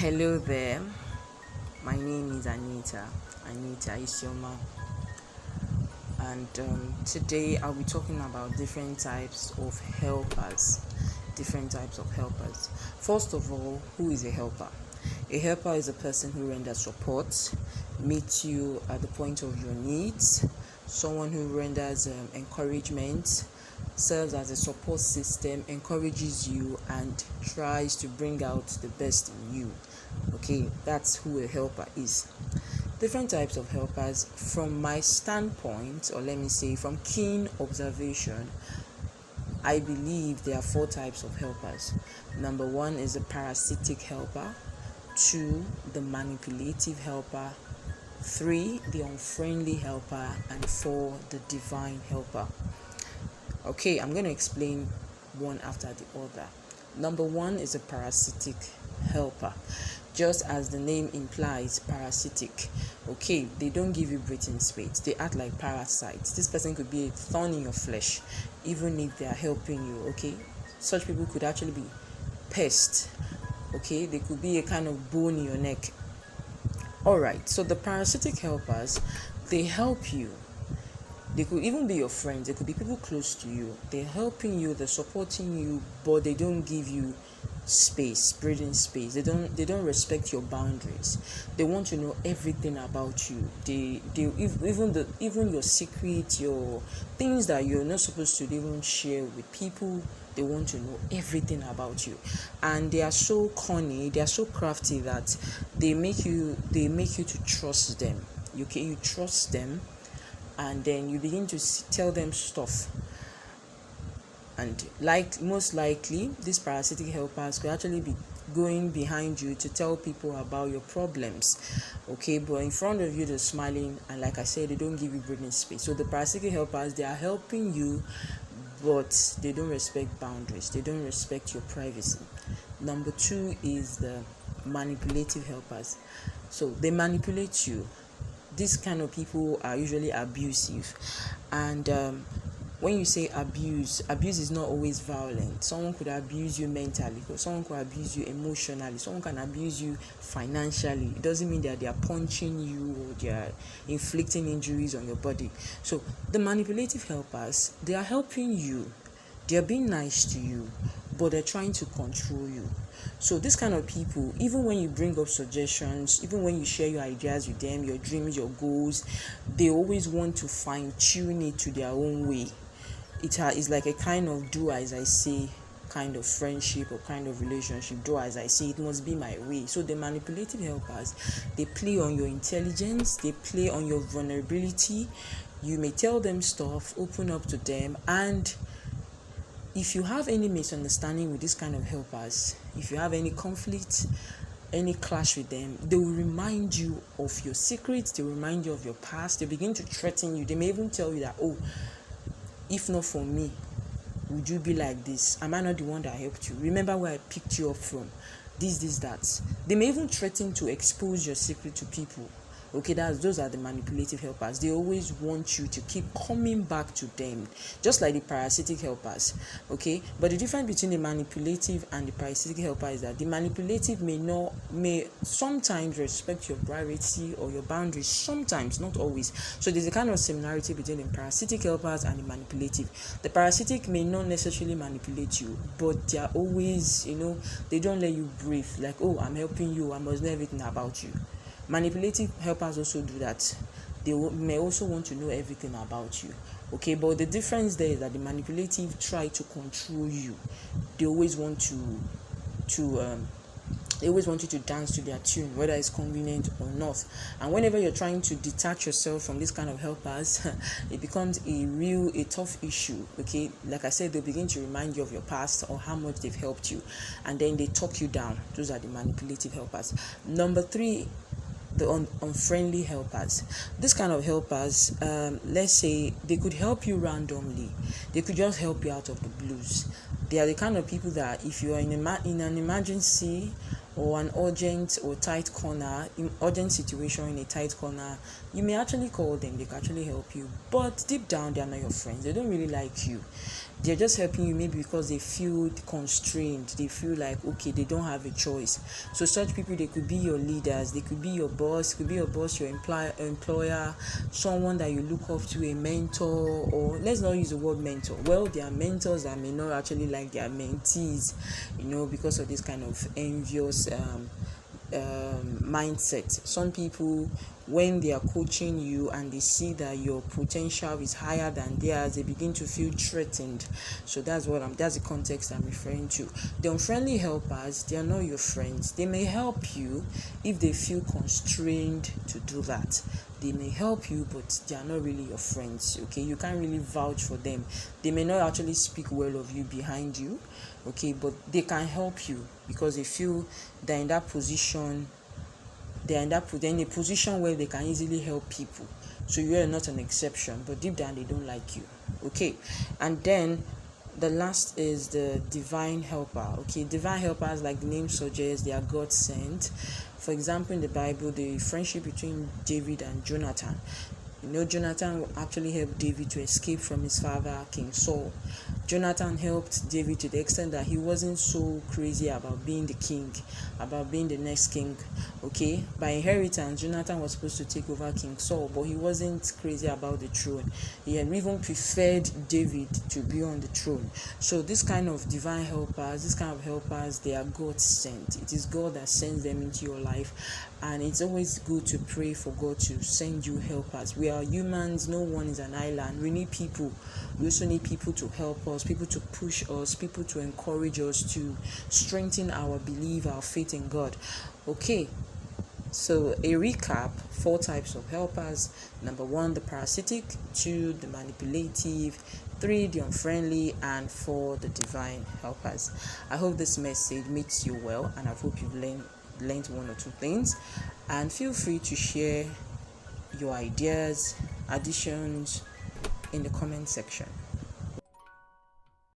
Hello there, my name is Anita Isioma, and today I'll be talking about different types of helpers. First of all, who is a helper? A helper is a person who renders support, meets you at the point of your needs, someone who renders encouragement, serves as a support system, encourages you, and tries to bring out the best in you. Okay, that's who a helper is. Different types of helpers. From my standpoint, or let me say from keen observation, I believe there are 4 types of helpers. Number 1 is a parasitic helper. 2, the manipulative helper. 3, the unfriendly helper. And 4, the divine helper. Okay, I'm going to explain one after the other. Number 1 is a parasitic helper. Just as the name implies, parasitic. Okay, they don't give you breathing space. They act like parasites. This person could be a thorn in your flesh, even if they are helping you. Okay, such people could actually be pests. Okay, they could be a kind of bone in your neck. All right, so the parasitic helpers, they help you. They could even be your friends. They could be people close to you. They're helping you, they're supporting you, but they don't give you breathing space. They don't respect your boundaries. They want to know everything about you. Even your secrets, your things that you're not supposed to even share with people. They want to know everything about you, and they are so cunning. They are so crafty that they make you to trust them. You trust them. And then you begin to tell them stuff, and most likely these parasitic helpers could actually be going behind you to tell people about your problems. Okay, but in front of you they're smiling, and like I said, they don't give you breathing space. So the parasitic helpers, they are helping you, but they don't respect boundaries. They don't respect your privacy. Number 2 is the manipulative helpers. So they manipulate you. These kind of people are usually abusive, and when you say abuse is not always violent. Someone could abuse you mentally, or someone could abuse you emotionally, someone can abuse you financially. It doesn't mean that they are punching you or they are inflicting injuries on your body. So the manipulative helpers, they are helping you, they are being nice to you, but they're trying to control you. So this kind of people, even when you bring up suggestions, even when you share your ideas with them, your dreams, your goals, they always want to fine-tune it to their own way. It's like a kind of do as I say kind of friendship or kind of relationship. Do as I say, it must be my way. So the manipulative helpers, they play on your intelligence, they play on your vulnerability. You may tell them stuff, open up to them, and if you have any misunderstanding with this kind of helpers, if you have any conflict, any clash with them, they will remind you of your secrets, they will remind you of your past, they begin to threaten you. They may even tell you that, oh, if not for me, would you be like this? Am I not the one that helped you? Remember where I picked you up from? This, that. They may even threaten to expose your secret to people. Okay, those are the manipulative helpers. They always want you to keep coming back to them, just like the parasitic helpers. Okay, but the difference between the manipulative and the parasitic helper is that the manipulative may sometimes respect your privacy or your boundaries, sometimes, not always. So there's a kind of similarity between the parasitic helpers and the manipulative. The parasitic may not necessarily manipulate you, but they are always, they don't let you breathe. Like, oh, I'm helping you, I must know everything about you. Manipulative helpers also do that. They may also want to know everything about you. Okay, but the difference there is that the manipulative try to control you. They always want they always want you to dance to their tune, whether it's convenient or not. And whenever you're trying to detach yourself from this kind of helpers, it becomes a tough issue. Okay, like I said, they'll begin to remind you of your past or how much they've helped you, and then they talk you down. Those are the manipulative helpers. Number 3, the unfriendly helpers. This kind of helpers, let's say they could help you randomly. They could just help you out of the blues. They are the kind of people that if you are in an emergency or an urgent situation in a tight corner, you may actually call them. They can actually help you, but deep down they are not your friends. They don't really like you. They're just helping you maybe because they feel constrained. They feel like, okay, they don't have a choice. So such people, they could be your leaders, they could be your boss, your employer, someone that you look up to, a mentor, or let's not use the word mentor. Well, there are mentors that may not actually like their mentees, because of this kind of envious mindset. Some people, when they are coaching you and they see that your potential is higher than theirs, they begin to feel threatened. So that's the context I'm referring to. The unfriendly helpers, they are not your friends. They may help you if they feel constrained to do that. They may help you, but they are not really your friends. Okay, you can't really vouch for them. They may not actually speak well of you behind you, okay, but they can help you because they feel they're in that position. They're in a position where they can easily help people. So you are not an exception, but deep down they don't like you. Okay, and then the last is the divine helper. Okay, divine helpers, like the name suggests, they are God sent. For example, in the Bible, the friendship between David and Jonathan. Jonathan actually helped David to escape from his father, King Saul. Jonathan helped David to the extent that he wasn't so crazy about being the king, about being the next king. Okay, by inheritance, Jonathan was supposed to take over King Saul, but he wasn't crazy about the throne. He had even preferred David to be on the throne. So this kind of divine helpers, they are God sent. It is God that sends them into your life, and it's always good to pray for God to send you helpers. We are humans, no one is an island. We need people. We also need people to help us, people to push us, people to encourage us, to strengthen our belief, our faith in God. Okay, so a recap: 4 types of helpers. Number 1, the parasitic; 2, the manipulative; 3, the unfriendly; and 4, the divine helpers. I hope this message meets you well, and I hope you've learned 1 or 2 things. And feel free to share your ideas, additions in the comment section.